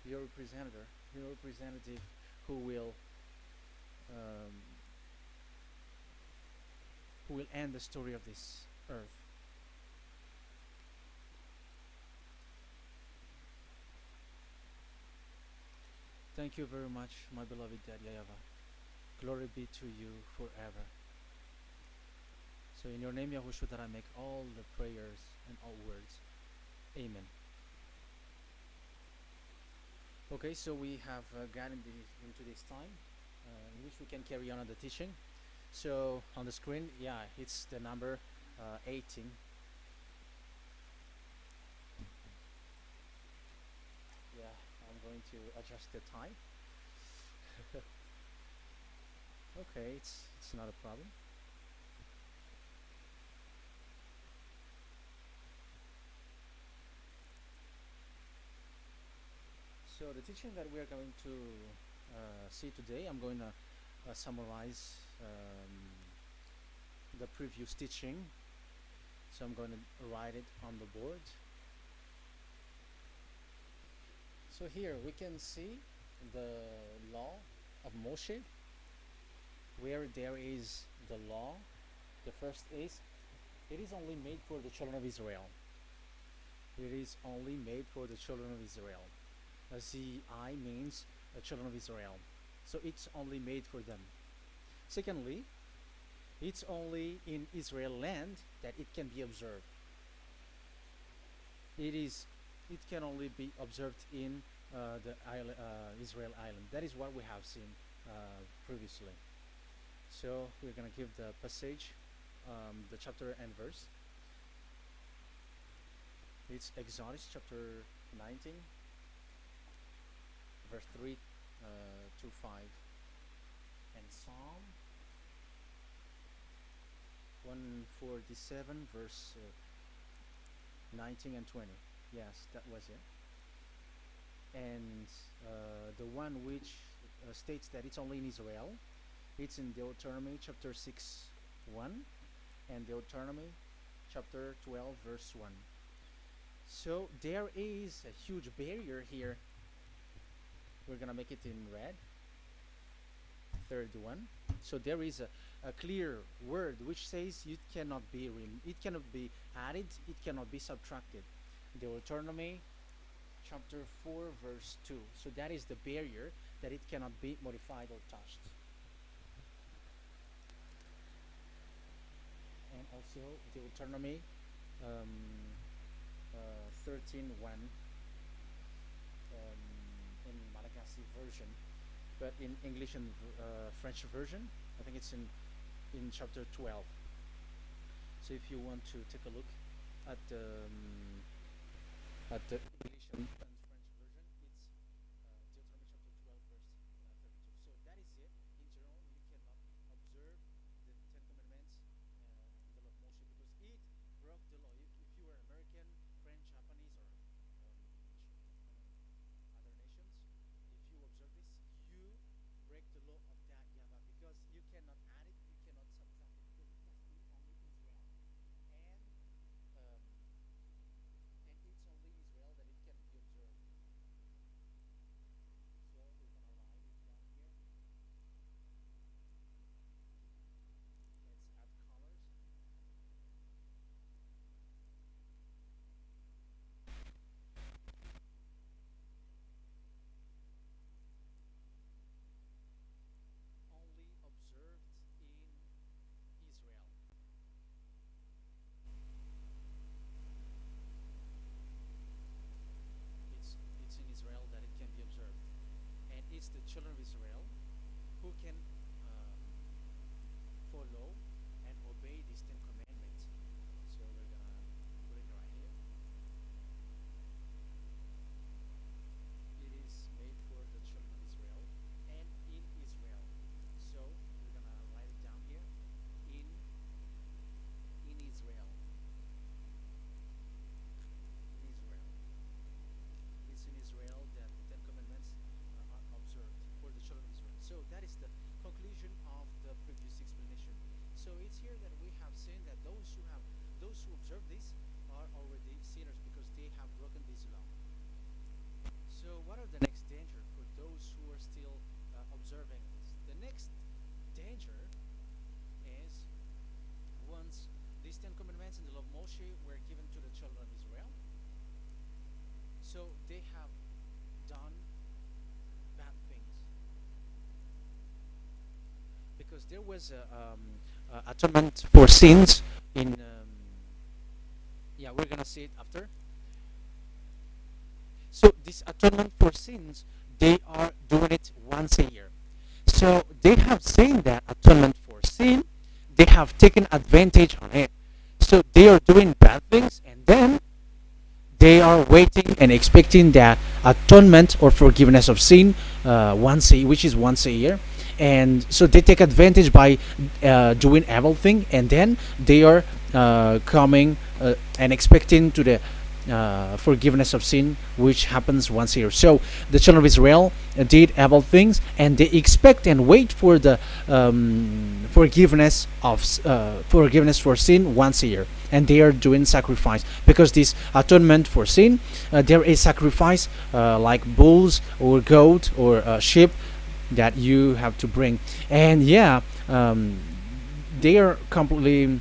your representative um, who will end the story of this earth. Thank you very much, my beloved Dad YAHVAH. Glory be to you forever. So in your name, YAHOSHUAH, that I make all the prayers and all words. Amen. Okay, so we have gotten into this time in which we can carry on the teaching. So on the screen, yeah, it's the number 18. Yeah, I'm going to adjust the time. Okay, it's not a problem. So the teaching that we are going to see today, I'm going to summarize the previous teaching. So I'm going to write it on the board. So here we can see the law of Moshe, where there is the law. The first is, it is only made for the children of Israel. It is only made for the children of Israel. ZI means the children of Israel. So it's only made for them. Secondly, it's only in Israel land that it can be observed. It can only be observed in the Israel island. That is what we have seen previously. So we're going to give the passage, the chapter and verse. It's Exodus chapter 19, verse 3 to 5, and Psalm 147, verse 19 and 20. Yes, that was it. And the one which states that it's only in Israel, it's in Deuteronomy chapter 6, 1, and Deuteronomy chapter 12, verse 1. So there is a huge barrier here. We're gonna make it in red. Third one. So there is a clear word which says it cannot be added, it cannot be subtracted. Deuteronomy chapter 4, verse 2. So that is the barrier, that it cannot be modified or touched. And also Deuteronomy 13:1 in Malagasy version, but in English and French version, I think it's in chapter 12. So if you want to take a look at the English and French version, it's Deuteronomy chapter 12, verse 32. So that is it. In general, you cannot observe the Ten Commandments, the law of Moshe, because it broke the law. If you were American, French, Japanese, or other nations, if you observe this, you break the law of that YAHVAH, because you cannot add it, you cannot subtract it, because it has to be only Israel. And it's only Israel that it can be observed. So they have done bad things because there was a atonement for sins in. Yeah, we're gonna see it after. So this atonement for sins, they are doing it once a year. So they have seen that atonement for sin, they have taken advantage on it. So they are doing bad things, and then they are waiting and expecting that atonement or forgiveness of sin which is once a year. And so they take advantage by doing evil thing, and then they are coming and expecting to the forgiveness of sin, which happens once a year. So the children of Israel did evil things, and they expect and wait for the forgiveness for sin once a year, and they are doing sacrifice because this atonement for sin, there is sacrifice like bulls or goat or sheep that you have to bring, and yeah, they are completely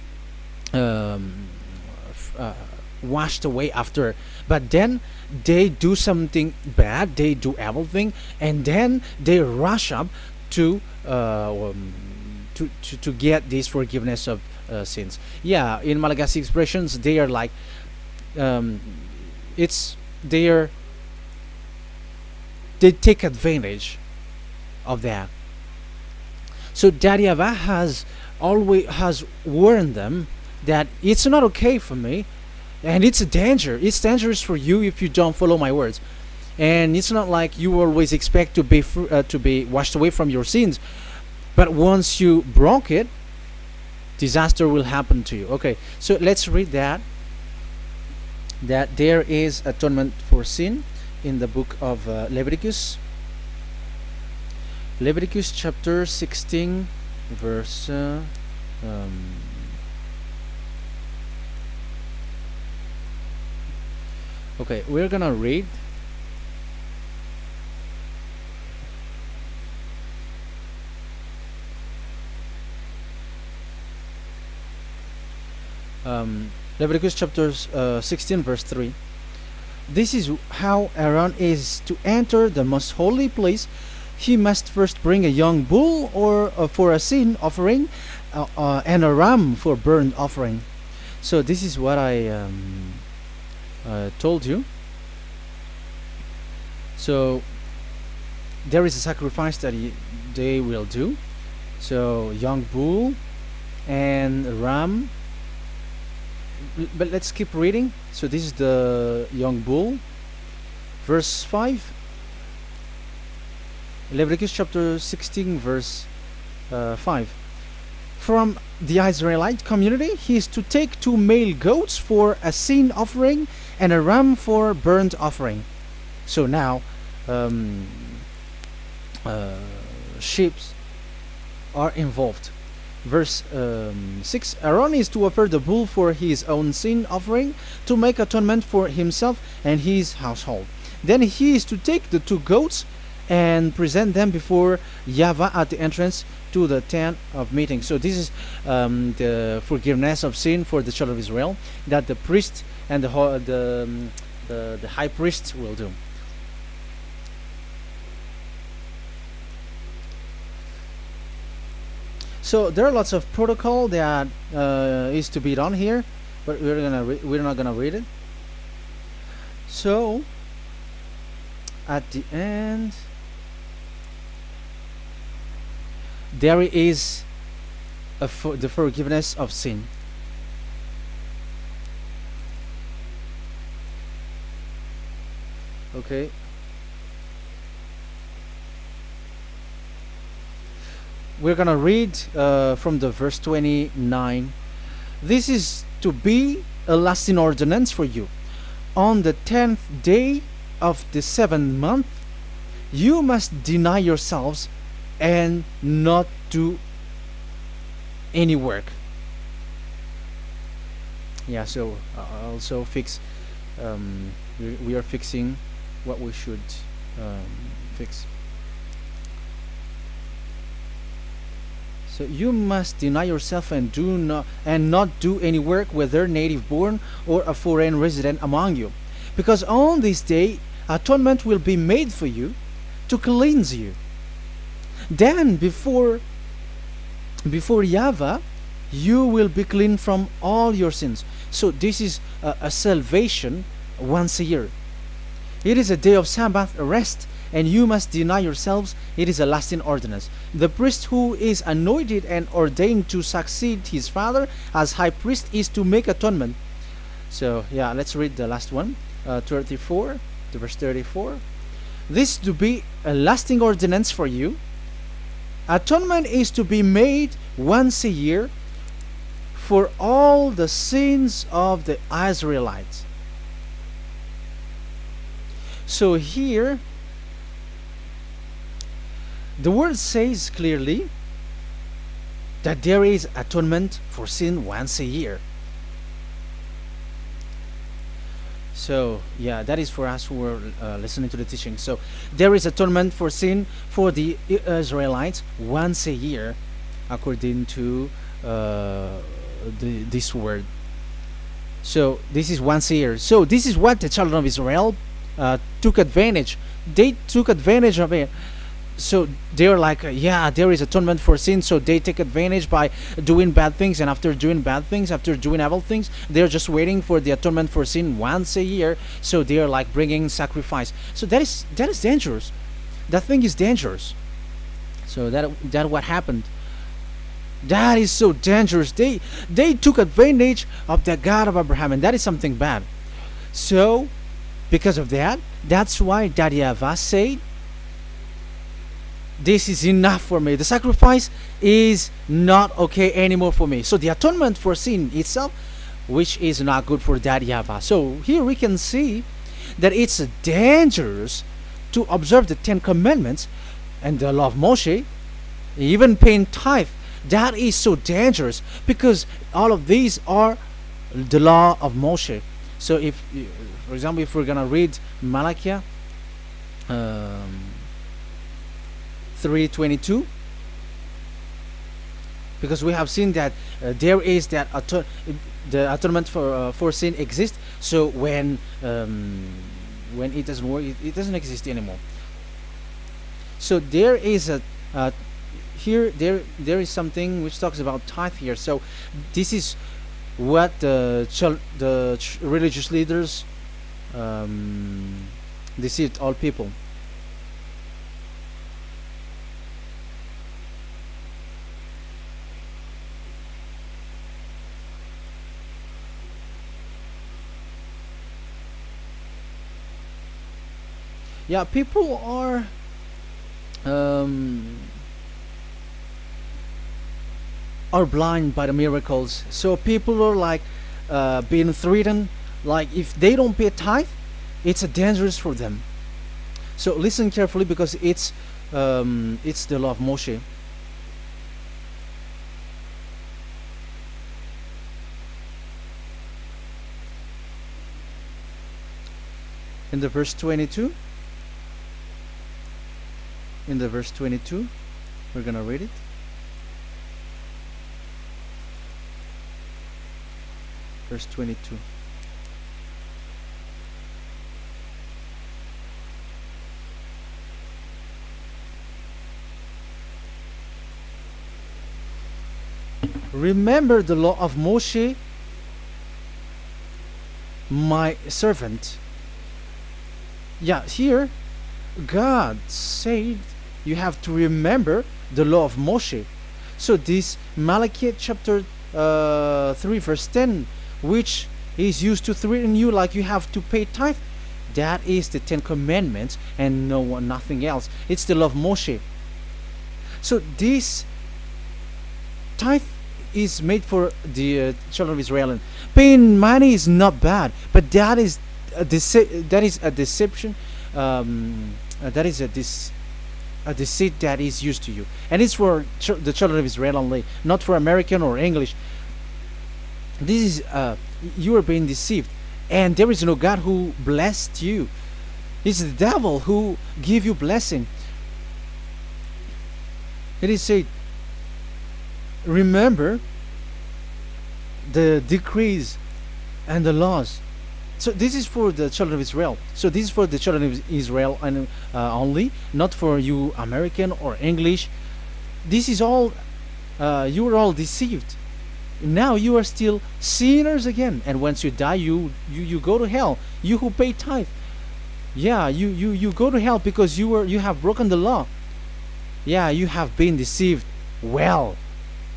washed away after. But then they do something bad, they do evil thing, and then they rush up to to get this forgiveness of sins. Yeah, in Malagasy expressions, they are like it's they take advantage of that. So Daddy YAHVAH has warned them that it's not okay for me, and it's a danger. It's dangerous for you if you don't follow my words. And it's not like you always expect to be washed away from your sins, but once you broke it, disaster will happen to you. Okay, so let's read that there is atonement for sin in the book of Leviticus. Leviticus chapter 16 verse okay, we're gonna read Leviticus chapter 16 verse 3. This is how Aaron is to enter the most holy place. He must first bring a young bull or for a sin offering, and a ram for burnt offering. So this is what I told you. So there is a sacrifice that they will do. So young bull and ram. But let's keep reading. So this is the young bull, verse 5. Leviticus chapter 16 verse 5. From the Israelite community, he is to take 2 male goats for a sin offering and a ram for burnt offering. So now sheep are involved. Verse 6. Aaron is to offer the bull for his own sin offering to make atonement for himself and his household. Then he is to take the 2 goats and present them before YAHVAH at the entrance to the tent of meeting. So this is the forgiveness of sin for the children of Israel that the priest and the high priest will do. So there are lots of protocol that is to be done here, but we're not gonna read it. So at the end, there is the forgiveness of sin. Okay. We're gonna read from the verse 29. This is to be a lasting ordinance for you. On the 10th day of the 7th month, you must deny yourselves and not do any work. Yeah, so also fix we are fixing what we should fix. So you must deny yourself and not do any work, whether native born or a foreign resident among you. because on this day atonement will be made for you to cleanse you. Then before YAHVAH, you will be clean from all your sins. So this is a salvation once a year. It is a day of Sabbath rest, and you must deny yourselves. It is a lasting ordinance. The priest who is anointed and ordained to succeed his father as high priest is to make atonement. So yeah, let's read the last one, 34 to verse 34. This to be a lasting ordinance for you. Atonement is to be made once a year for all the sins of the Israelites. So here the word says clearly that there is atonement for sin once a year. So yeah, that is for us who are listening to the teaching. So there is atonement for sin for the Israelites once a year, according to this word. So this is once a year. So this is what the children of Israel took advantage. They took advantage of it. So they're like, yeah, there is atonement for sin. So they take advantage by doing bad things, and after doing bad things, after doing evil things, they're just waiting for the atonement for sin once a year. So they're like bringing sacrifice. So that is dangerous. That thing is dangerous. So that what happened. That is so dangerous. They took advantage of the God of Abraham, and that is something bad. So because of that, that's why Daddy YAHVAH said, this is enough for me. The sacrifice is not okay anymore for me. So the atonement for sin itself, which is not good for Daddy YAHVAH. So here we can see that it's dangerous to observe the 10 commandments and the law of Moshe, even paying tithe. That is so dangerous because all of these are the law of Moshe. So if, for example, if we're gonna read Malachi 3:22, because we have seen that there is that the atonement for sin exists. So when it doesn't work, it doesn't exist anymore. So there is a here there is something which talks about tithe here. So this is what the religious leaders deceived all people. Yeah, people are blind by the miracles. So people are like being threatened, like if they don't pay tithe, it's dangerous for them. So listen carefully, because it's the law of Moshe. In the verse 22, we're gonna read it. Verse 22. Remember the law of Moshe, my servant. Yeah, here God said you have to remember the law of Moshe. So this Malachi chapter 3 verse 10, which is used to threaten you like you have to pay tithe, that is the 10 commandments and nothing else. It's the law of Moshe. So this tithe is made for the children of Israel. Paying money is not bad, but that is a deception. That is a deceit that is used to you, and it's for the children of Israel only, not for American or English. This is you are being deceived, and there is no God who blessed you. It's the devil who give you blessing. It is said, remember the decrees and the laws So this is for the children of Israel. So this is for the children of Israel and only, not for you American or English. This is all. You are all deceived. Now you are still sinners again, and once you die, you go to hell. You who pay tithe, yeah, you go to hell because you have broken the law. Yeah, you have been deceived. Well,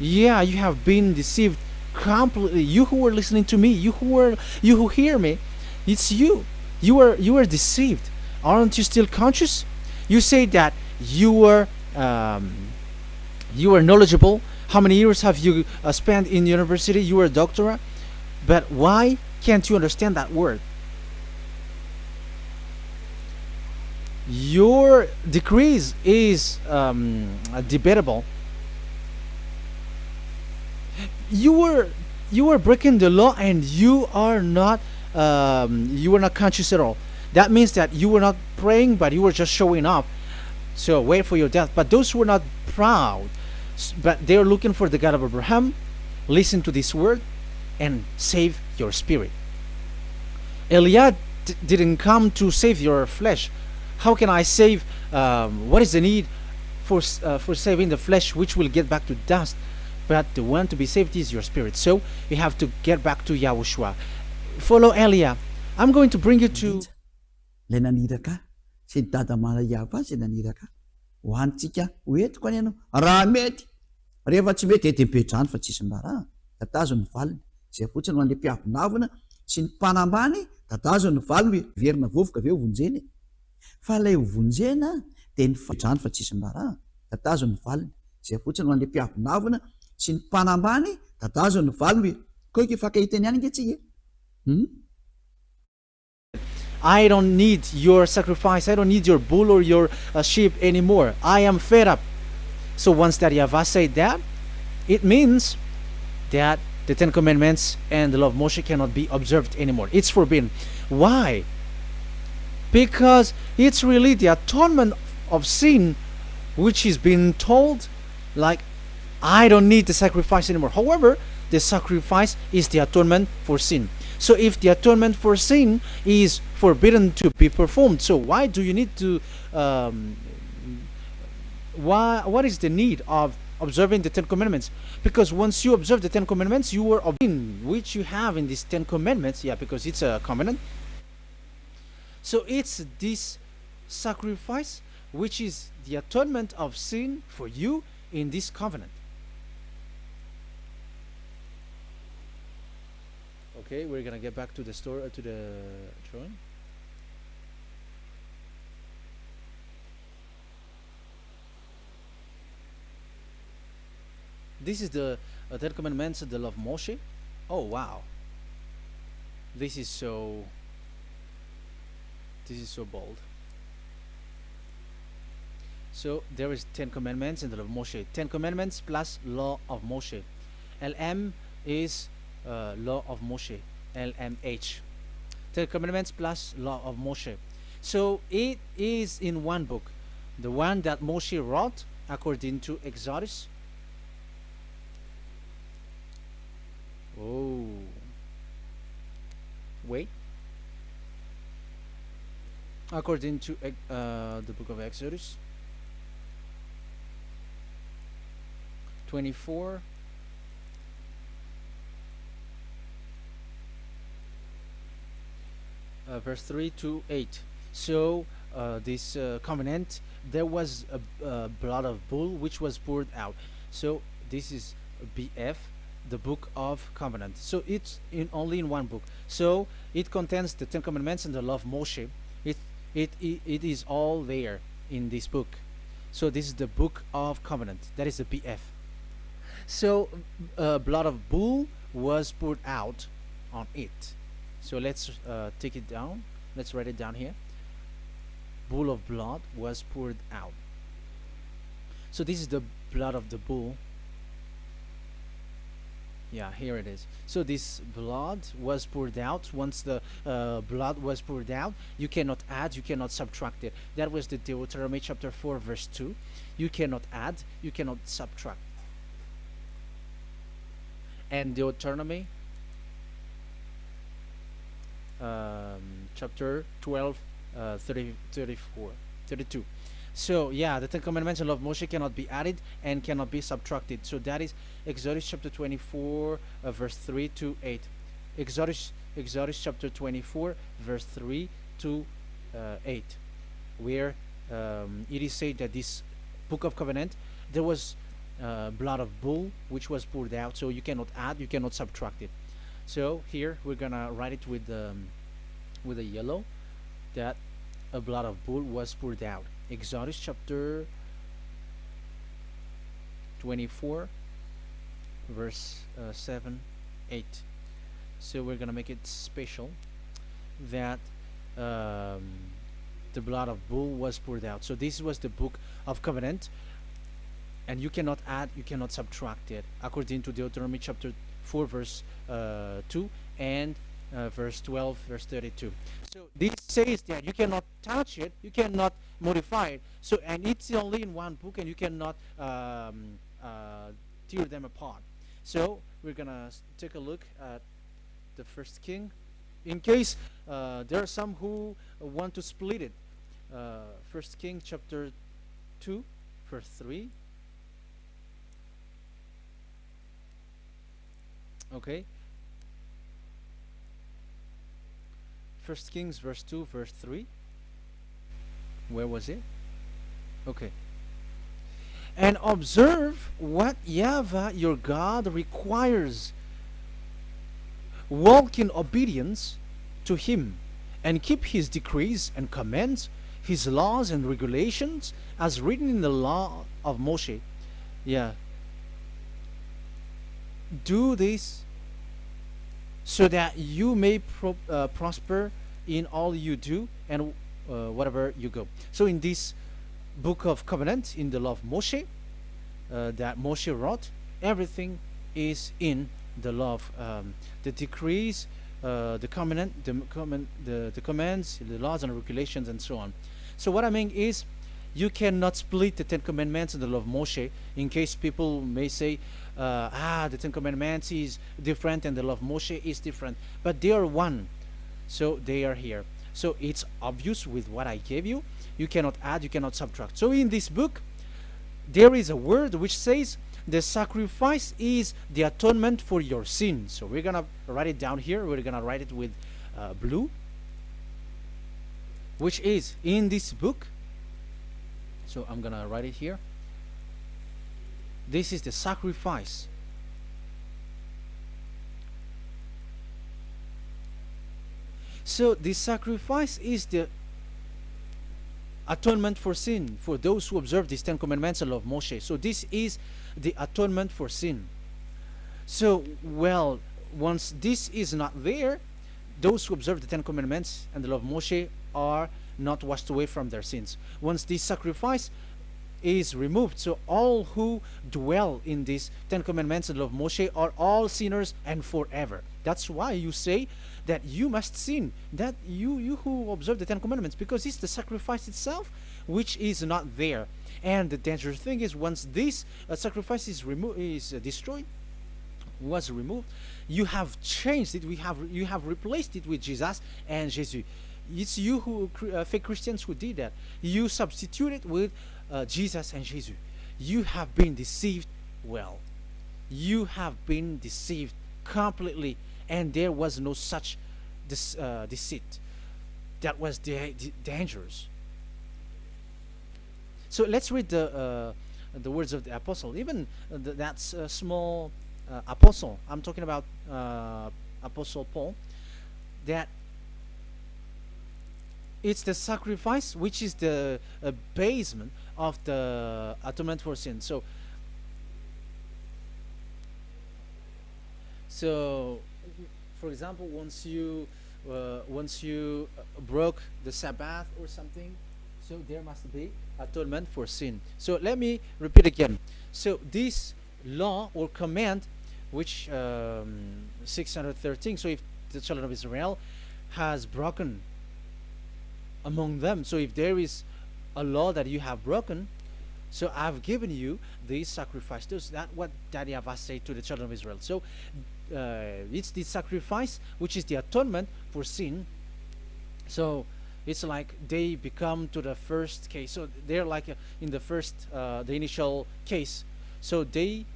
yeah, you have been deceived completely. You who are listening to me, you who hear me, it's you. You are deceived. Aren't you still conscious? You say that you are knowledgeable. How many years have you spent in university? You are a doctorate, but why can't you understand that word? Your decrease is debatable. You are breaking the law, and you are not conscious at all. That means that you were not praying, but you were just showing off. So wait for your death. But those who are not proud, but they are looking for the God of Abraham, listen to this word and save your spirit. Eliah didn't come to save your flesh. How can I save? What is the need for saving the flesh, which will get back to dust? But the one to be saved is your spirit. So you have to get back to YAHOSHUAH. Follow Eliah. I'm going to bring you to. Le naniraka sy ny dadamala YAHVAH zay naniraka ho antsika hoentiko any ianao raha mety, rehefa tsy mety etempetrany fa tsisy mbara dadazo ny valiny zay fotsiny ho an'le mpiavinavina sy ny mpanambany dadazo ny valiny verina vovoka aveo vonjeny fa ilay vonjena dia ny fatrany fa tsisy mbara dadazo ny valiny zay fotsiny ho an'le mpiavinavina sy ny mpanambany dadazo ny valiny koiky fakahitany ihany ngetsiky I don't need your sacrifice. I don't need your bull or your sheep anymore. I am fed up. So once that YAHVAH said that, it means that the Ten Commandments and the law of Moshe cannot be observed anymore. It's forbidden. Why? Because it's really the atonement of sin, which is being told, like, I don't need the sacrifice anymore. However, the sacrifice is the atonement for sin. So if the atonement for sin is forbidden to be performed, so why do you need to what is the need of observing the Ten Commandments? Because once you observe the Ten Commandments, you are obeying which you have in these Ten Commandments, yeah, because it's a covenant. So it's this sacrifice which is the atonement of sin for you in this covenant. Okay, we're gonna get back to the story, to the drawing. This is the Ten Commandments of the law of Moshe. Oh wow, this is so bold. So there is 10 commandments in the law of Moshe. 10 commandments plus law of Moshe. LM is law of Moshe. LMH. 10 commandments plus law of Moshe. So it is in one book, the one that Moshe wrote according to Exodus. Oh, wait. According to the book of Exodus 24, verse 3 to 8. So this covenant, there was a blood of bull which was poured out. So this is BF, the book of covenant. So it's only in one book. So it contains the 10 commandments and the law of Moshe. It is all there in this book. So this is the book of covenant. That is the BF. So blood of bull was poured out on it. So let's take it down. Let's write it down here. Bull of blood was poured out. So this is the blood of the bull. Yeah, here it is. So this blood was poured out. Once the blood was poured out, you cannot add, you cannot subtract it. That was the Deuteronomy chapter 4 verse 2. You cannot add, you cannot subtract. And Deuteronomy chapter 12, 34, 32. So yeah, the Ten Commandments and law of Moshe cannot be added and cannot be subtracted. So that is Exodus chapter 24, verse 3 to 8. Exodus chapter 24, verse 3 to 8, where it is said that this book of covenant, there was blood of bull which was poured out. So you cannot add, you cannot subtract it. So here we're gonna write it with a yellow, that a blood of bull was poured out. Exodus chapter 24, verse 7, 8. So we're gonna make it special that the blood of bull was poured out. So this was the book of covenant, and you cannot add, you cannot subtract it, according to Deuteronomy chapter 4, verse 2 and verse 12, verse 32. So this says that you cannot touch it, you cannot modify it. So, and it's only in one book, and you cannot tear them apart. So we're gonna take a look at the first king, in case there are some who want to split it. First King chapter 2, verse 3. Okay. First Kings verse 2, verse 3. Where was it? Okay. And observe what YAHVAH your God requires. Walk in obedience to him, and keep his decrees and commands, his laws and regulations, as written in the law of Moshe. Yeah. Do this so that you may prosper in all you do and whatever you go. So in this book of covenant, in the law of Moshe, that Moshe wrote, everything is in the law of the decrees, the commands, the laws and regulations, and so on. So what I mean is, you cannot split the Ten Commandments and the law of Moshe, in case people may say, the Ten Commandments is different and the law of Moshe is different, but they are one. So they are here. So it's obvious with what I gave you. You cannot add, you cannot subtract. So in this book, there is a word which says the sacrifice is the atonement for your sin. So we're gonna write it down here. We're gonna write it with blue, which is in this book. So I'm gonna write it here. This is the sacrifice. So the sacrifice is the atonement for sin for those who observe these Ten Commandments and law of Moshe. So this is the atonement for sin. So, well, once this is not there, those who observe the Ten Commandments and the law of Moshe are not washed away from their sins. Once this sacrifice is removed, so all who dwell in these Ten Commandments and law of Moshe are all sinners and forever. That's why you say that you must sin, that you who observe the Ten Commandments, because it's the sacrifice itself which is not there. And the dangerous thing is, once this sacrifice is destroyed, was removed, you have changed it. You have replaced it with Jesus and Jesus. It's you who fake Christians who did that. You substitute it with Jesus and Jesus. You have been deceived. Well, you have been deceived completely, and there was no such deceit. That was dangerous. So let's read the words of the apostle. Even that small apostle, I'm talking about Apostle Paul, that it's the sacrifice which is the basement of the atonement for sin. So for example, once you broke the Sabbath or something, so there must be atonement for sin. So let me repeat again. So this law or command, which 613, so if the children of Israel has broken among them, so if there is a law that you have broken, So I've given you this sacrifice. That's what Daddy Yahweh said to the children of Israel. So it's the sacrifice which is the atonement for sin. So it's like they become to the first case. So they're like in the first, the initial case. So they,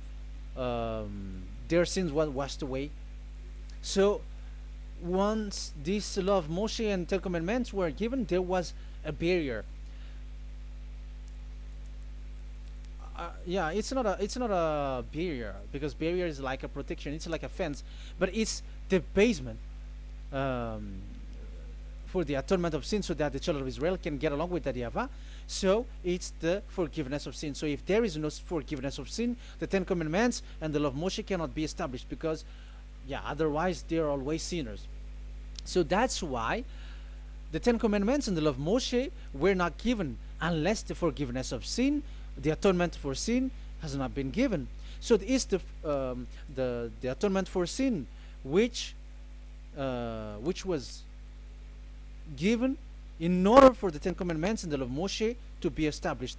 their sins were washed away. So once this law of Moshe and Ten Commandments were given, there was a barrier. Yeah, it's not a barrier, because barrier is like a protection. It's like a fence, but it's the basement for the atonement of sin, so that the children of Israel can get along with the Yahvah. So it's the forgiveness of sin. So if there is no forgiveness of sin, the Ten Commandments and the law of Moshe cannot be established, because otherwise they're always sinners. So that's why the Ten Commandments and the law of Moshe were not given unless the forgiveness of sin, the atonement for sin, has not been given. So it is the atonement for sin which was given in order for the Ten Commandments and the law of Moshe to be established.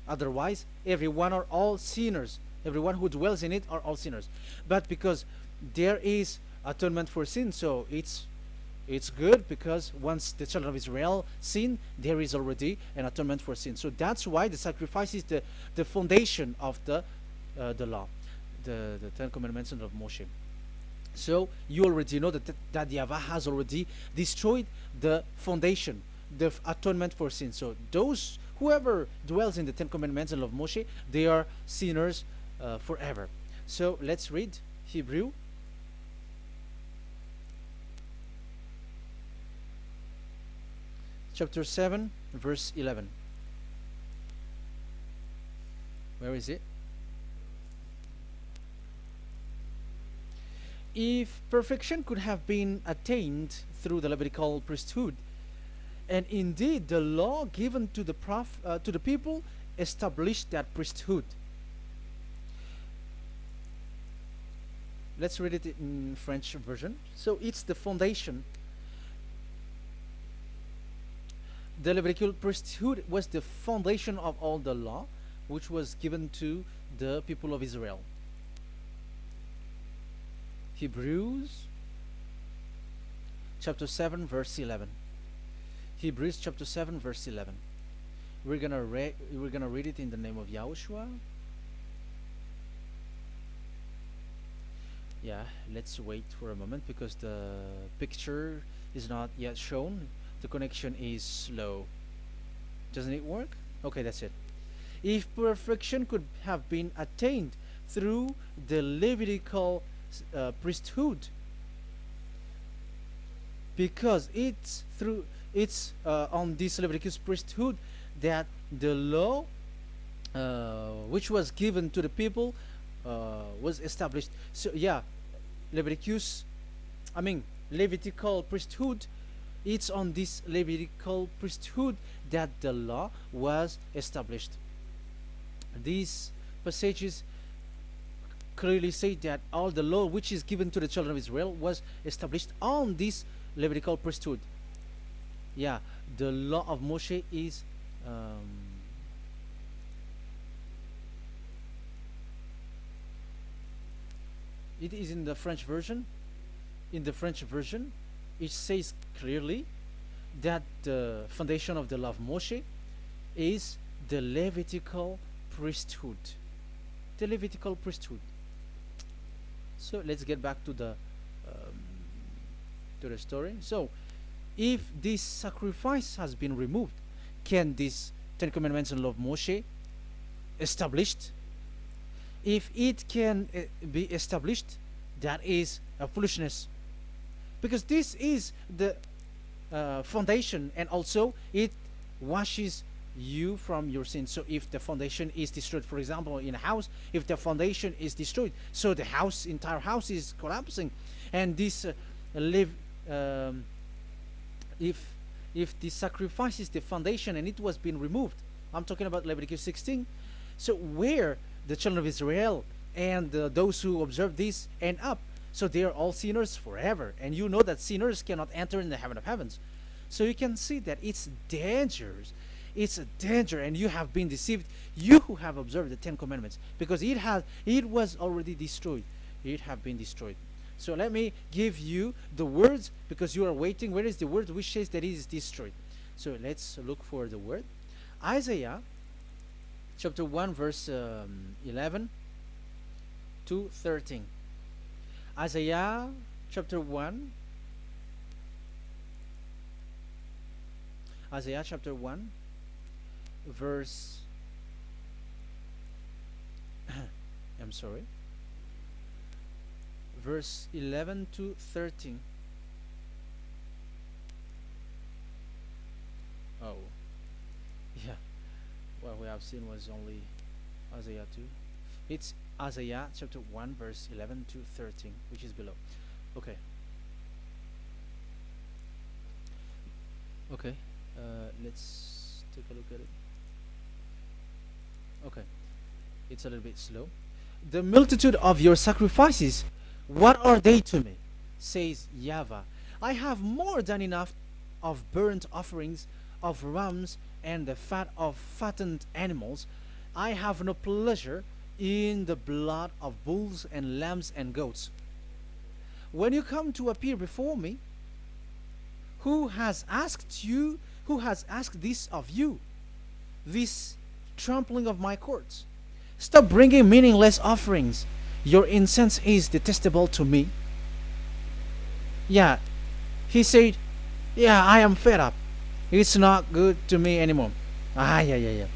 Otherwise, everyone are all sinners. Everyone who dwells in it are all sinners. But because there is atonement for sin, so it's good, because once the children of Israel sin, there is already an atonement for sin. So that's why the sacrifice is the foundation of the law, the Ten Commandments of Moshe. So you already know that Yahvah has already destroyed the foundation, the atonement for sin. So whoever dwells in the Ten Commandments of Moshe, they are sinners forever. So let's read Hebrew. Chapter 7, verse 11. Where is it? If perfection could have been attained through the Levitical priesthood, and indeed the law given to the people established that priesthood. Let's read it in French version. So it's the foundation. The Levitical priesthood was the foundation of all the law, which was given to the people of Israel. Hebrews chapter 7, verse 11. Hebrews chapter 7, verse 11. We're gonna read it in the name of YAHOSHUAH. Yeah, let's wait for a moment, because the picture is not yet shown. The connection is slow. Doesn't it work? Okay, that's it. If perfection could have been attained through the Levitical priesthood, because it's on this Leviticus priesthood that the law which was given to the people was established. So Levitical priesthood, it's on this Levitical priesthood that the law was established. These passages clearly say that all the law which is given to the children of Israel was established on this Levitical priesthood. Yeah, the law of Moshe is it is in the French version. In the French version, it says clearly that the foundation of the law of Moshe is the Levitical priesthood. The Levitical priesthood. So let's get back to the story. So, if this sacrifice has been removed, can this Ten Commandments and law of Moshe established? If it can be established, that is a foolishness, because this is the foundation, and also it washes you from your sins. So if the foundation is destroyed, for example in a house, if the foundation is destroyed, so the entire house is collapsing, and this if the sacrifice is the foundation and it was being removed, I'm talking about Leviticus 16, so where the children of Israel and those who observe this end up? So they are all sinners forever, and you know that sinners cannot enter in the heaven of heavens. So you can see that it's dangerous. it's a danger, and you have been deceived, you who have observed the 10 commandments, because it was already destroyed. It have been destroyed. So let me give you the words, because you are waiting. Where is the word which says that it is destroyed? So let's look for the word. Isaiah chapter 1 verse 11 to 13. Isaiah chapter 1. Isaiah chapter 1 verse I'm sorry, verse 11 to 13. Oh, yeah, what we have seen was only Isaiah 2. It's Isaiah chapter 1 verse 11 to 13, which is below. Okay. Okay, let's take a look at it. Okay, it's a little bit slow. The multitude of your sacrifices, what are they to me? Says YAHVAH. I have more than enough of burnt offerings, of rams, and the fat of fattened animals. I have no pleasure in the blood of bulls and lambs and goats. When you come to appear before me, who has asked this of you, this trampling of my courts? Stop bringing meaningless offerings. Your incense is detestable to me. Yeah, he said, yeah, I am fed up. It's not good to me anymore. Yeah.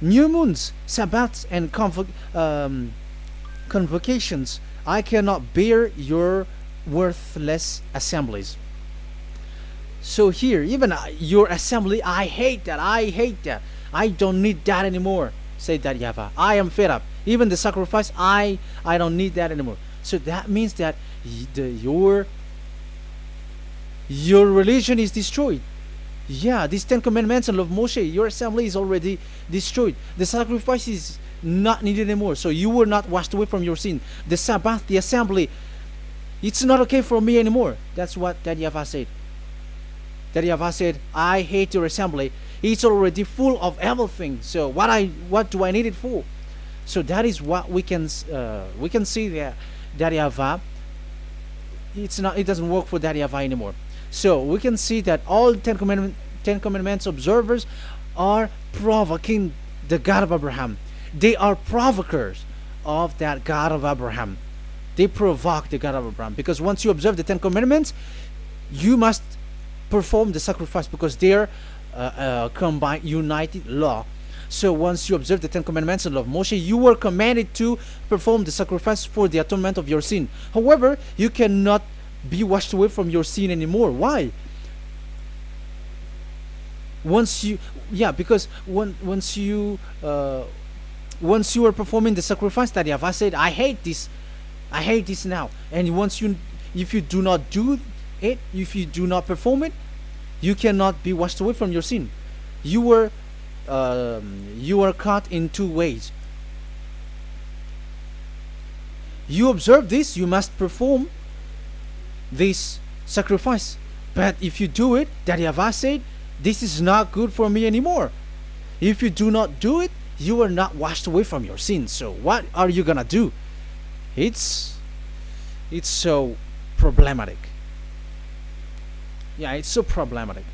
New moons, Sabbaths, and convocations. I cannot bear your worthless assemblies. So here, even your assembly, I hate that. I don't need that anymore. Say that YAHVAH. I am fed up. Even the sacrifice, I don't need that anymore. So that means that your religion is destroyed. Yeah, these 10 commandments and love Moshe, your assembly is already destroyed. The sacrifice is not needed anymore. So you were not washed away from your sin. The Sabbath, the assembly, it's not okay for me anymore. That's what that YAHVAH said. That YAHVAH said, I hate your assembly. It's already full of everything. So what do I need it for? So that is what we can see there. That YAHVAH, it doesn't work for that YAHVAH anymore. So we can see that all 10 commandments observers are provoking the God of Abraham. They are provokers of that God of Abraham. They provoke the God of Abraham, because once you observe the 10 commandments, you must perform the sacrifice, because they're combined, united law. So once you observe the 10 commandments and love Moshe, you were commanded to perform the sacrifice for the atonement of your sin. However, you cannot be washed away from your sin anymore. Why? Because once you are performing the sacrifice that YAHVAH said, I hate this now, and if you do not do it, if you do not perform it, you cannot be washed away from your sin. You are caught in two ways. You observe this, you must perform this sacrifice. But if you do it, that YAHVAH said, this is not good for me anymore. If you do not do it, you are not washed away from your sins. So what are you gonna do? It's so problematic. Yeah, it's so problematic.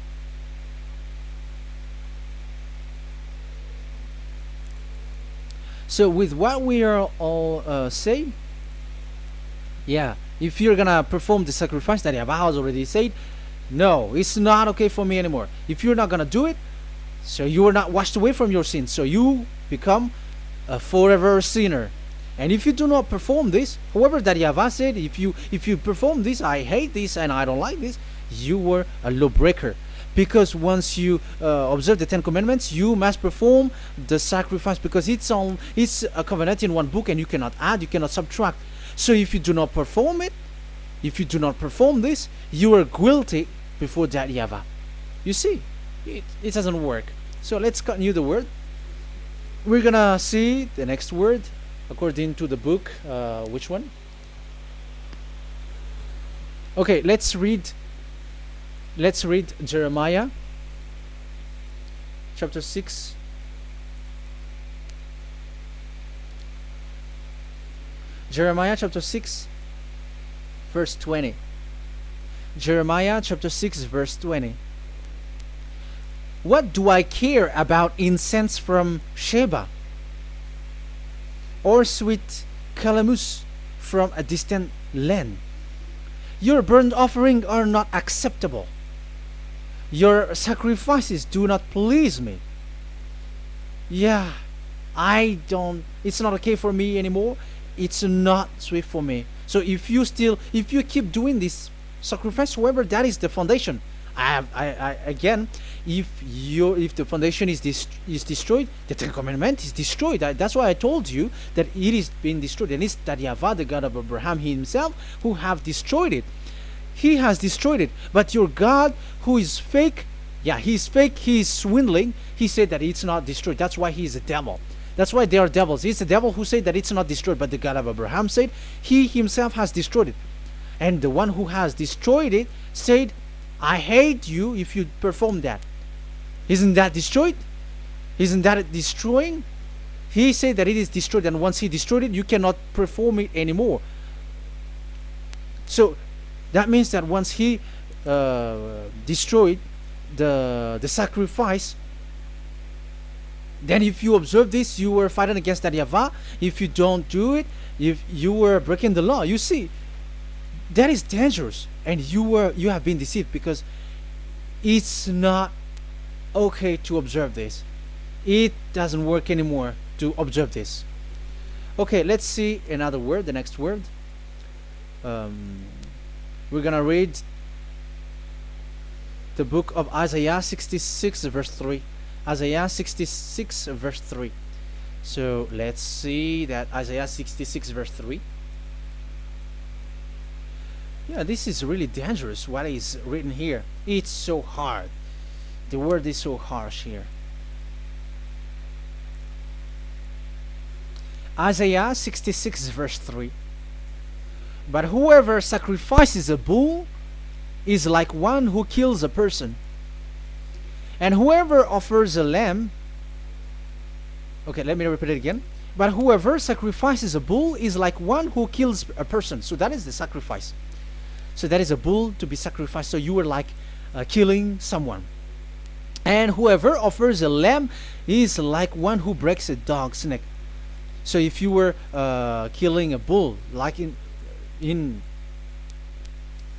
So with what we are all saying, yeah, if you're gonna perform the sacrifice that YAHVAH has already said, no, it's not okay for me anymore. If you're not gonna do it, so you are not washed away from your sins, so you become a forever sinner. And if you do not perform this, however that YAHVAH said, if you perform this, I hate this and I don't like this, you were a lawbreaker. Because once you observe the 10 commandments, you must perform the sacrifice, because it's a covenant in one book, and you cannot add, you cannot subtract. So if you do not perform it, if you do not perform this, you are guilty before that YAHVAH. You see, it doesn't work. So let's continue the word. We're gonna see the next word according to the book. Which one? Okay, let's read Jeremiah chapter 6. Jeremiah chapter 6 verse 20. Jeremiah chapter 6 verse 20. What do I care about incense from Sheba, or sweet calamus from a distant land? Your burnt offering are not acceptable. Your sacrifices do not please me. Yeah, it's not okay for me anymore. It's not sweet for me. So if you keep doing this sacrifice, however, that is the foundation. Again, if the foundation is destroyed, the Ten Commandments is destroyed. That's why I told you that it is being destroyed, and it's that YAHVAH, the God of Abraham himself, who have destroyed it. He has destroyed it. But your God, who is fake, he's fake, he's swindling. He said that it's not destroyed. That's why he is a devil. That's why they are devils. It's the devil who said that it's not destroyed, but the God of Abraham said he himself has destroyed it. And the one who has destroyed it said, I hate you if you perform that. Isn't that destroyed? Isn't that destroying? He said that it is destroyed, and once he destroyed it, you cannot perform it anymore. So that means that once he destroyed the sacrifice, then if you observe this, you were fighting against that YAHVAH. If you don't do it, if you were breaking the law, you see, that is dangerous, and you have been deceived, because it's not okay to observe this. It doesn't work anymore to observe this. Okay, let's see another word, the next word. We're gonna read the book of Isaiah 66 verse 3. Isaiah 66 verse 3. So let's see that Isaiah 66 verse 3. Yeah, this is really dangerous what is written here. It's so hard. The word is so harsh here. Isaiah 66 verse 3. But whoever sacrifices a bull is like one who kills a person. And whoever offers a lamb... Okay, let me repeat it again. But whoever sacrifices a bull is like one who kills a person. So that is the sacrifice. So that is a bull to be sacrificed. So you were like killing someone. And whoever offers a lamb is like one who breaks a dog's neck. So if you were killing a bull, like in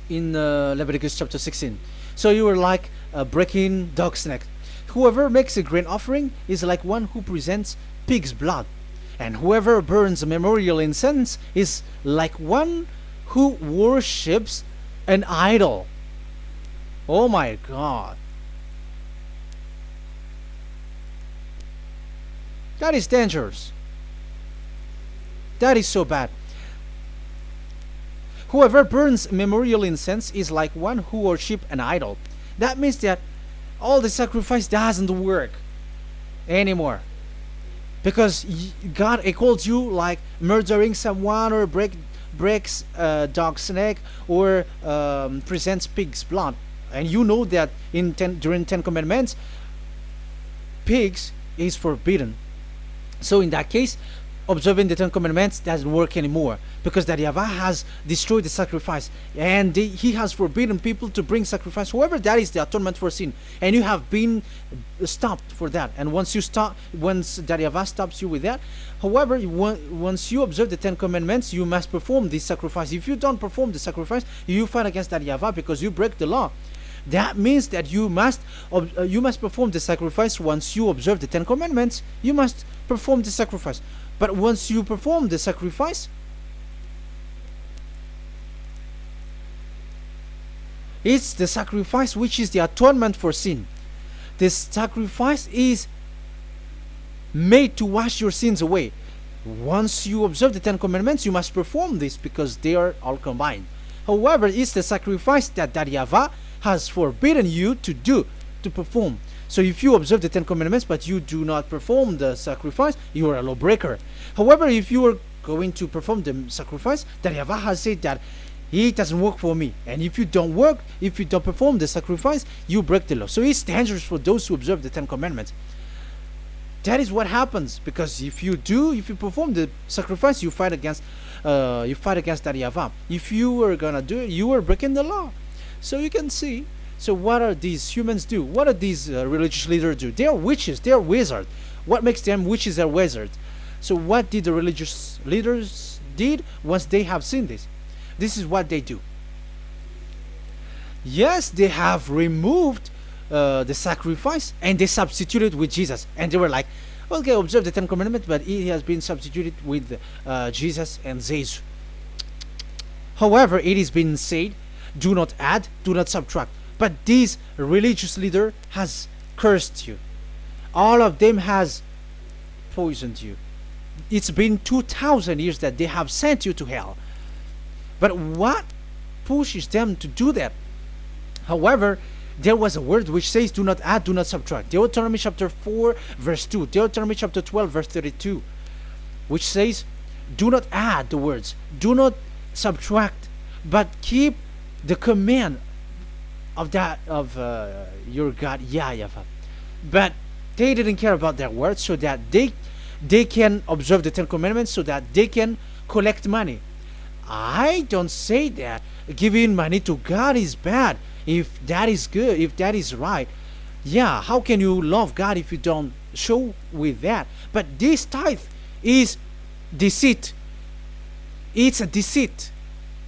Leviticus chapter 16, so you were like breaking dog's neck. Whoever makes a grain offering is like one who presents pig's blood. And whoever burns a memorial incense is like one who worships an idol. Oh my God. That is dangerous. That is so bad. Whoever burns memorial incense is like one who worships an idol. That means that all the sacrifice doesn't work anymore, because God calls you like murdering someone, or breaks a dog's neck, or presents pig's blood. And you know that during 10 Commandments, pigs is forbidden. So in that case, observing the 10 Commandments doesn't work anymore, because that YAHVAH has destroyed the sacrifice, and he has forbidden people to bring sacrifice. However, that is the atonement for sin, and you have been stopped for that. And once that YAHVAH stops you with that, however, once you observe the 10 Commandments, you must perform this sacrifice. If you don't perform the sacrifice, you fight against that YAHVAH, because you break the law. That means that you must perform the sacrifice. Once you observe the 10 Commandments, you must perform the sacrifice. But once you perform the sacrifice, it's the sacrifice which is the atonement for sin. This sacrifice is made to wash your sins away. Once you observe the 10 Commandments, you must perform this, because they are all combined. However, it's the sacrifice that YAHVAH has forbidden you to perform. So if you observe the 10 Commandments but you do not perform the sacrifice, you are a lawbreaker. However, if you are going to perform the sacrifice, that YAHVAH has said that it doesn't work for me, and if you don't perform the sacrifice, you break the law. So it's dangerous for those who observe the 10 Commandments. That is what happens, because if you perform the sacrifice, you fight against that YAHVAH. If you were gonna do it, you were breaking the law. So you can see. So what are these humans do? What are these religious leaders do? They are witches. They are wizards. What makes them witches or wizards? So what did the religious leaders did once they have seen this? This is what they do. Yes, they have removed the sacrifice and they substituted with Jesus, and they were like, okay, observe the Ten Commandments, but it has been substituted with Jesus and Jesus. However, it is been said, do not add, do not subtract. But this religious leader has cursed you. All of them has poisoned you. It's been 2,000 years that they have sent you to hell. But what pushes them to do that? However, there was a word which says, do not add, do not subtract. Deuteronomy chapter 4, verse 2. Deuteronomy chapter 12, verse 32. Which says, do not add the words, do not subtract, but keep the command of your God, YAHVAH. But they didn't care about their words, so that they can observe the Ten Commandments, so that they can collect money. I don't say that giving money to God is bad. If that is good, if that is right, yeah, how can you love God if you don't show with that? But this tithe is deceit. It's a deceit.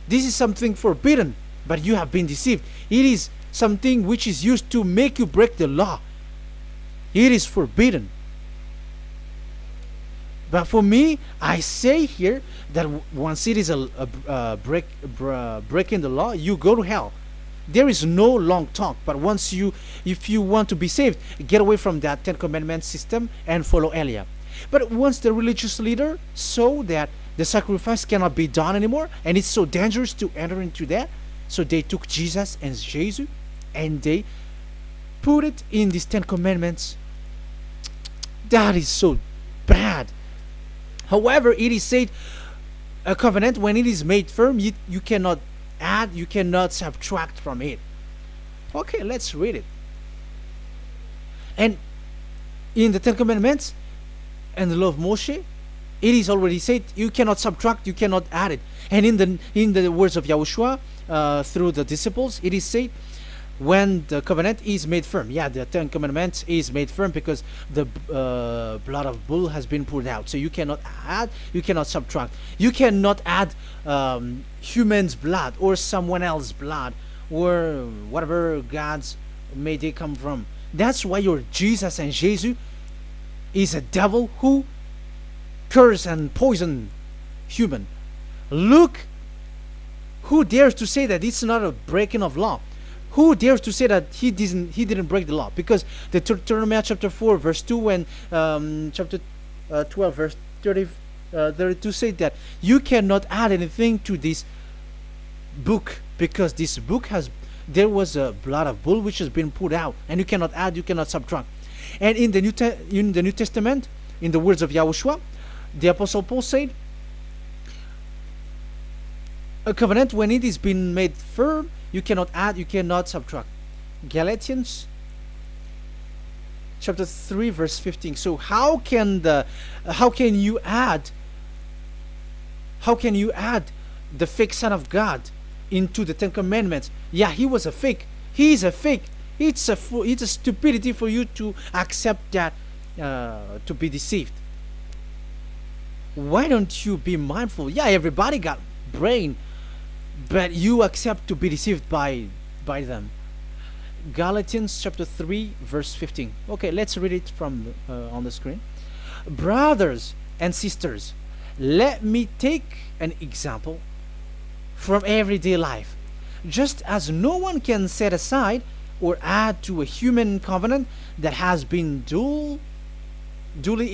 This is something forbidden, but you have been deceived. It is something which is used to make you break the law. It is forbidden. But for me, I say here that once it is breaking the law, you go to hell. There is no long talk. But if you want to be saved, get away from that Ten Commandments system and follow Eliah. But once the religious leader saw that the sacrifice cannot be done anymore, and it's so dangerous to enter into that, so they took Jesus and Jesus and they put it in these Ten Commandments. That is so bad. However, it is said, a covenant, when it is made firm, you cannot add, you cannot subtract from it. Okay, let's read it. And in the Ten Commandments and the law of Moshe, it is already said, you cannot subtract, you cannot add it. And in the words of YAHOSHUAH through the disciples, it is said, when the covenant is made firm. Yeah, the Ten Commandments is made firm because the blood of bull has been poured out. So you cannot add, you cannot subtract. You cannot add human's blood or someone else's blood or whatever gods may they come from. That's why your Jesus and Jesus is a devil who curse and poison human. Look, who dares to say that it's not a breaking of law? Who dares to say that he didn't break the law? Because the Deuteronomy chapter 4 verse 2 and chapter 12 verse 32 say that you cannot add anything to this book, because this book there was a blood of bull which has been put out, and you cannot add, you cannot subtract. And in the New Testament, in the words of YAHOSHUAH, the Apostle Paul said, a covenant, when it is been made firm, you cannot add, you cannot subtract. Galatians chapter 3 verse 15. So how can you add the fake Son of God into the Ten Commandments? Yeah, he was a fake. He is a fake. It's a stupidity for you to accept that, to be deceived. Why don't you be mindful? Yeah, everybody got brain, but you accept to be deceived by them. Galatians chapter 3 verse 15. Okay, let's read it from on the screen. Brothers and sisters, let me take an example from everyday life. Just as no one can set aside or add to a human covenant that has been duly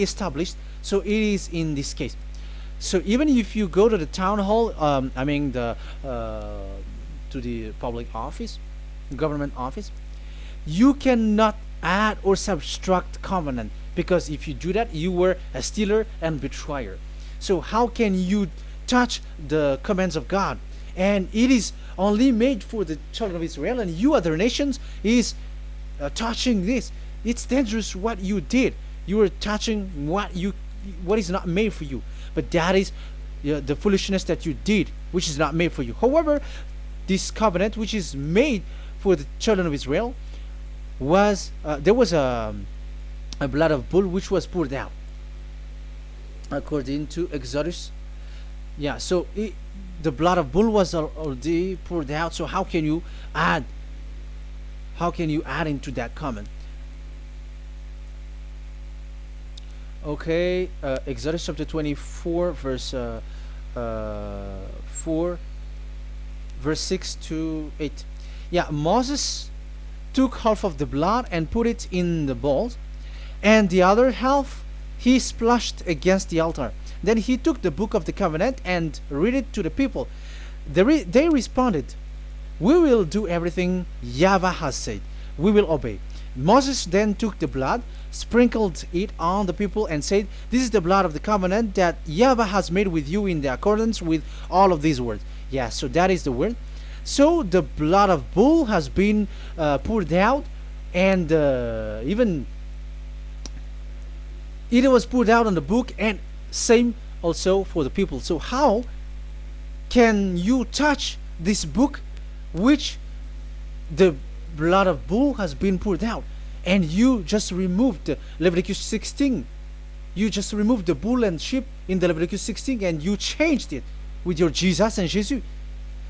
established, so it is in this case. So even if you go to the town hall, to the public office, government office, you cannot add or subtract covenant, because if you do that, you were a stealer and betrayer. So how can you touch the commands of God? And it is only made for the children of Israel, and you other nations is touching this. It's dangerous what you did. You are touching what is not made for you. But that is the foolishness that you did, which is not made for you. However, this covenant, which is made for the children of Israel, was there was a blood of bull which was poured out, according to Exodus. Yeah, so the blood of bull was already poured out. So how can you add? How can you add into that covenant? Okay, Exodus chapter 24, verse 4, verse 6 to 8. Yeah, Moses took half of the blood and put it in the bowl, and the other half he splashed against the altar. Then he took the book of the covenant and read it to the people. They responded, "We will do everything YAHVAH has said. We will obey." Moses then took the blood, sprinkled it on the people, and said, "This is the blood of the covenant that YAHVAH has made with you in the accordance with all of these words." Yeah, so that is the word. So the blood of bull has been poured out, and even it was poured out on the book, and same also for the people. So how can you touch this book which the blood of bull has been poured out? And you just removed Leviticus 16. You just removed the bull and sheep in the Leviticus 16, and you changed it with your Jesus and Jesus.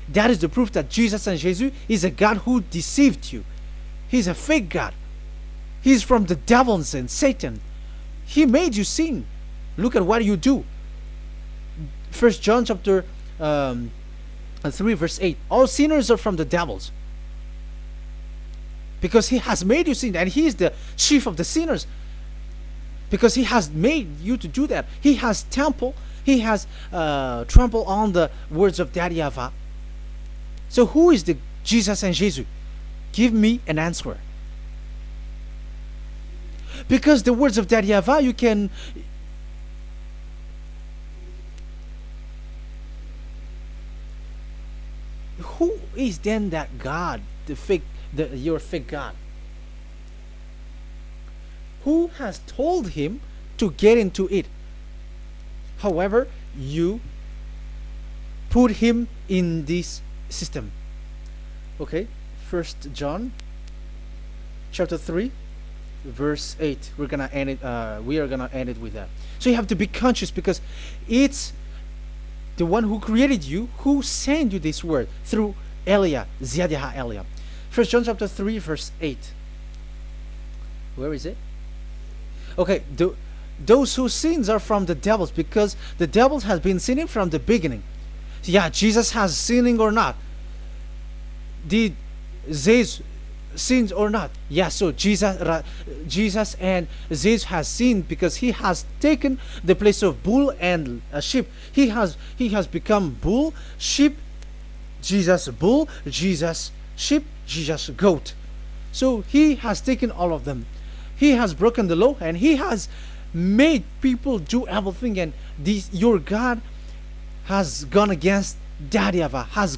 That is the proof that Jesus and Jesus is a God who deceived you. He's a fake God. He's from the devils and Satan. He made you sin. Look at what you do. 1 John chapter 3 verse 8. All sinners are from the devils, because he has made you sin, and he is the chief of the sinners, because he has made you to do that. He has trampled on the words of Daddy YAHVAH. So who is the Jesus and Jesus? Give me an answer. Because the words of Daddy YAHVAH, you can who is then that God, your fake God? Who has told him to get into it? However, you put him in this system. Okay, 1 John chapter 3 verse 8. We are gonna end it with that. So you have to be conscious, because it's the one who created you who sent you this word through Elia, Ziadiha Elia. 1 John chapter 3 verse 8. Where is it? Okay, those whose sins are from the devils, because the devils has been sinning from the beginning. Yeah, Jesus has sinning or not? Did Zeus sins or not? Yeah, so Jesus and Zeus has sinned, because he has taken the place of bull and sheep. He has become bull, sheep, Jesus bull, Jesus sheep, Jesus goat. So he has taken all of them. He has broken the law, and he has made people do everything, and your God has gone against Daddy YAHVAH, has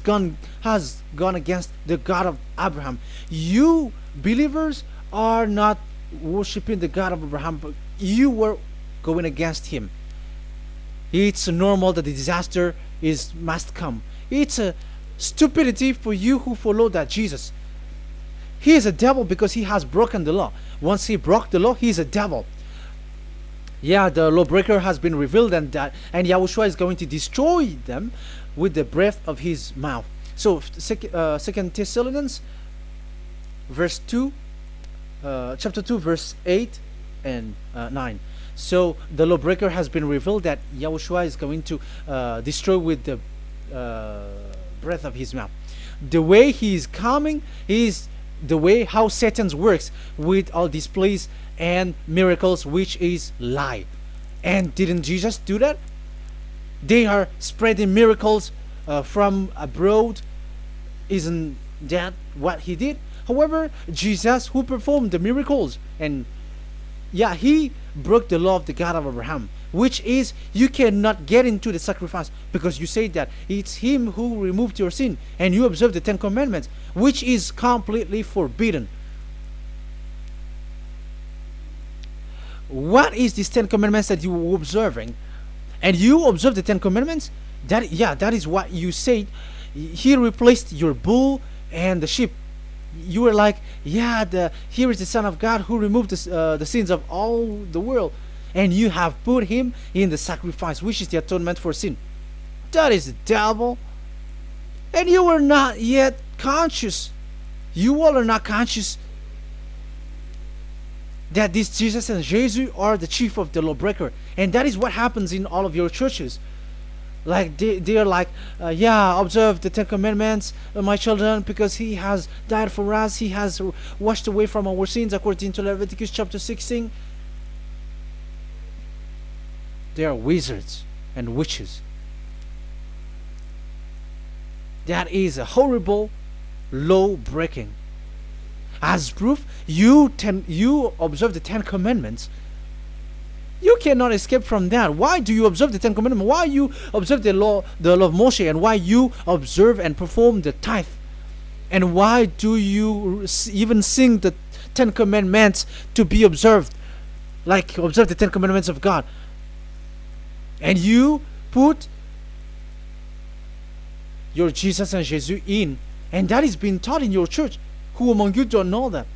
gone against the God of Abraham. You believers are not worshiping the God of Abraham, but you were going against him. It's normal that the disaster must come. It's a stupidity for you who follow that Jesus. He is a devil because he has broken the law. Once he broke the law, he is a devil. Yeah, the lawbreaker has been revealed, and YAHOSHUAH is going to destroy them with the breath of his mouth. So 2 Thessalonians verse 2, chapter 2 verse 8 and 9. So the lawbreaker has been revealed, that YAHOSHUAH is going to destroy with the breath of his mouth. The way he is coming is the way how Satan works with all displays and miracles, which is lie. And didn't Jesus do that? They are spreading miracles from abroad. Isn't that what he did? However, Jesus, who performed the miracles, and yeah, he broke the law of the God of Abraham, which is you cannot get into the sacrifice, because you say that it's him who removed your sin, and you observe the 10 commandments, which is completely forbidden. what is these 10 commandments that you were observing? And you observe the 10 commandments. That is what you said. He replaced your bull and the sheep. You were like, yeah, here is the Son of God who removed the sins of all the world, and you have put him in the sacrifice, which is the atonement for sin. That is the devil. And you were not yet conscious. You all are not conscious that this Jesus and Jesus are the chief of the lawbreaker. And that is what happens in all of your churches. Like they are like, yeah, observe the 10 commandments, my children, because he has died for us. He has washed away from our sins according to Leviticus chapter 16. They are wizards and witches. That is a horrible law breaking. As proof, you observe the 10 commandments. You cannot escape from that. Why do you observe the 10 commandments? Why you observe the law of Moshe, and why you observe and perform the tithe? And why do you even sing the 10 commandments to be observed? Like observe the 10 commandments of God. And you put your Jesus and Jesus in, and that is being taught in your church. Who among you don't know that?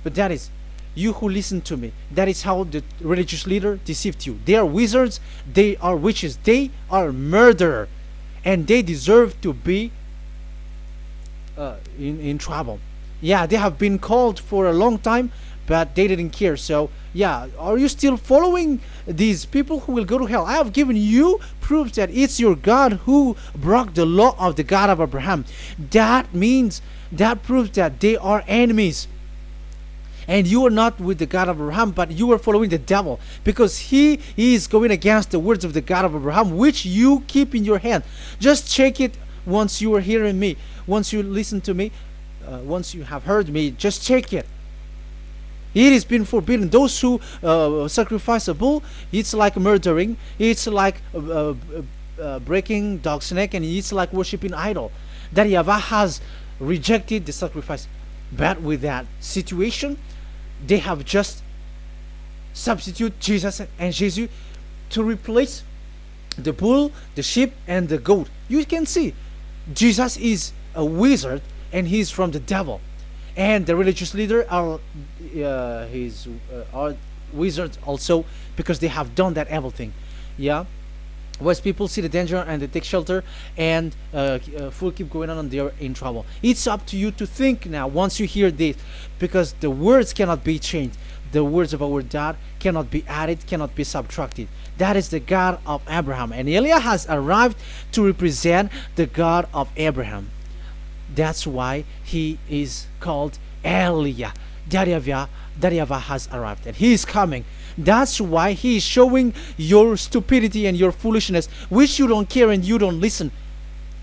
But that is you who listen to me. That is how the religious leader deceived you. They are wizards, they are witches, they are murderer, and they deserve to be in trouble. Yeah, they have been called for a long time, but they didn't care. So yeah, are you still following these people who will go to hell? I have given you proofs that it's your God who broke the law of the God of Abraham. That proves that they are enemies. And you are not with the God of Abraham, but you are following the devil, because he is going against the words of the God of Abraham, which you keep in your hand. Just check it once you are hearing me. Once you listen to me, once you have heard me, just check it. It has been forbidden. Those who sacrifice a bull, it's like murdering, it's like breaking dog's neck, and it's like worshiping idol. That YAHVAH has rejected the sacrifice. But with that situation, they have just substitute Jesus and Jesus to replace the bull, the sheep, and the goat. You can see Jesus is a wizard, and he's from the devil. And the religious leader are wizards also, because they have done that evil thing. Yeah, once people see the danger and they take shelter, and full keep going on, and they're in trouble. It's up to you to think now once you hear this, because the words cannot be changed. The words of our God cannot be added, cannot be subtracted. That is the God of Abraham, and Eliah has arrived to represent the God of Abraham. That's why he is called Eliah. That YAHVAH has arrived, and he is coming. That's why he is showing your stupidity and your foolishness, which you don't care and you don't listen.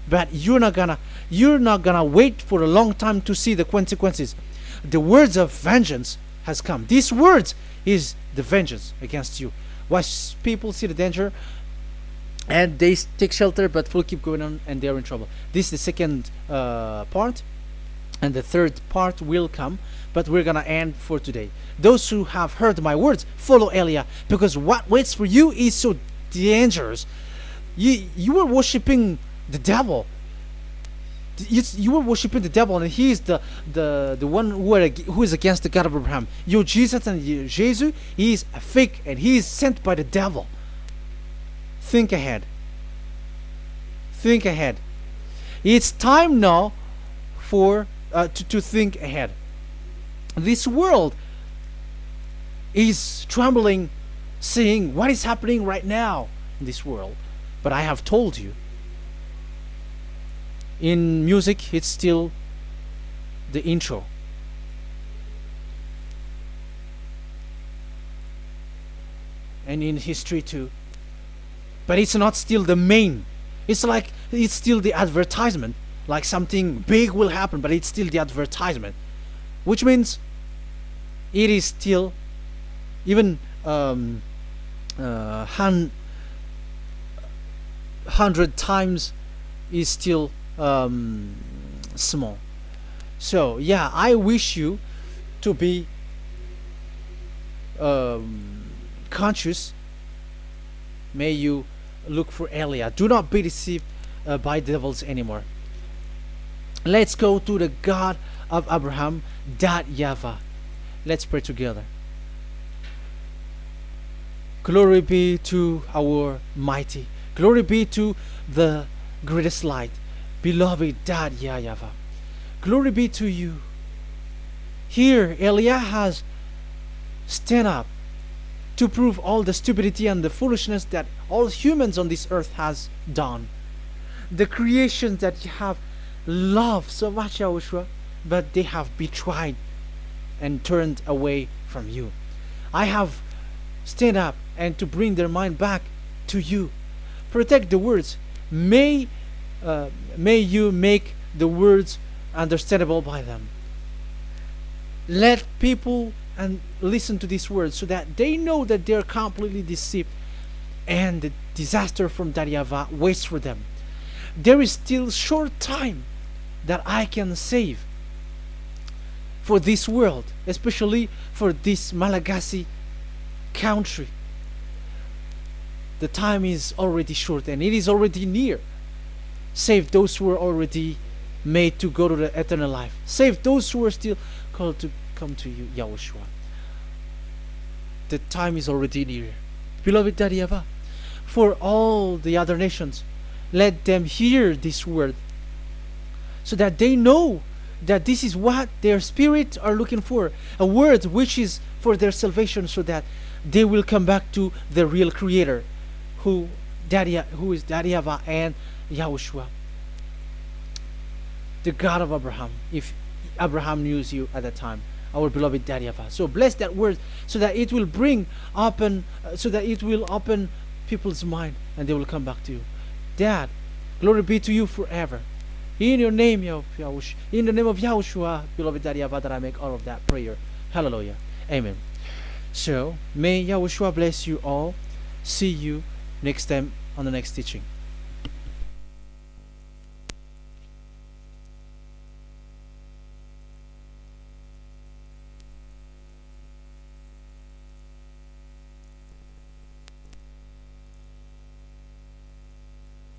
But you're not gonna wait for a long time to see the consequences. The words of vengeance has come. These words is the vengeance against you. Once people see the danger and they take shelter, but will keep going on, and they're in trouble. This is the second part, and the third part will come, but we're gonna end for today. Those who have heard my words, follow Eliah, because what waits for you is so dangerous. You are worshiping the devil. You are worshiping the devil, and he is the one who is against the God of Abraham. Your Jesus and your Jesus, he is a fake, and he is sent by the devil. Think ahead. Think ahead. It's time now for to think ahead. This world is trembling, seeing what is happening right now in this world. But I have told you, in music, it's still the intro. And in history too. But it's not still the main. It's like it's still the advertisement. Like something big will happen, but it's still the advertisement. Which means it is still even 100 times is still small. So yeah, I wish you to be conscious, may you look for Eliah. Do not be deceived by devils anymore. Let's go to the God of Abraham, that YAHVAH. Let's pray together. Glory be to our mighty. Glory be to the greatest light. Beloved Dad YAHVAH. Glory be to you. Here, Eliah has stand up to prove all the stupidity and the foolishness that all humans on this earth has done. The creation that you have loved so much, YAHOSHUAH, but they have betrayed and turned away from you. I have stand up and to bring their mind back to you. Protect the words. May you make the words understandable by them. Let people and listen to these words so that they know that they're completely deceived and the disaster from that YAHVAH waits for them. There is still short time that I can save for this world, especially for this Malagasy country. The time is already short and it is already near. Save those who are already made to go to the eternal life. Save those who are still called to come to you, YAHOSHUAH. The time is already near. Beloved Daddy YAHVAH, for all the other nations, let them hear this word so that they know that this is what their spirit are looking for. A word which is for their salvation, so that they will come back to the real creator, who is Daddy YAHVAH and YAHOSHUAH, the God of Abraham, if Abraham knew you at that time, our beloved Daddy YAHVAH. So bless that word so that it will open people's mind and they will come back to you. Dad, glory be to you forever. In your name, YAHOSHUAH, in the name of YAHOSHUAH, beloved Daddy YAHVAH, that I make all of that prayer. Hallelujah. Amen. So may YAHOSHUAH bless you all. See you next time on the next teaching.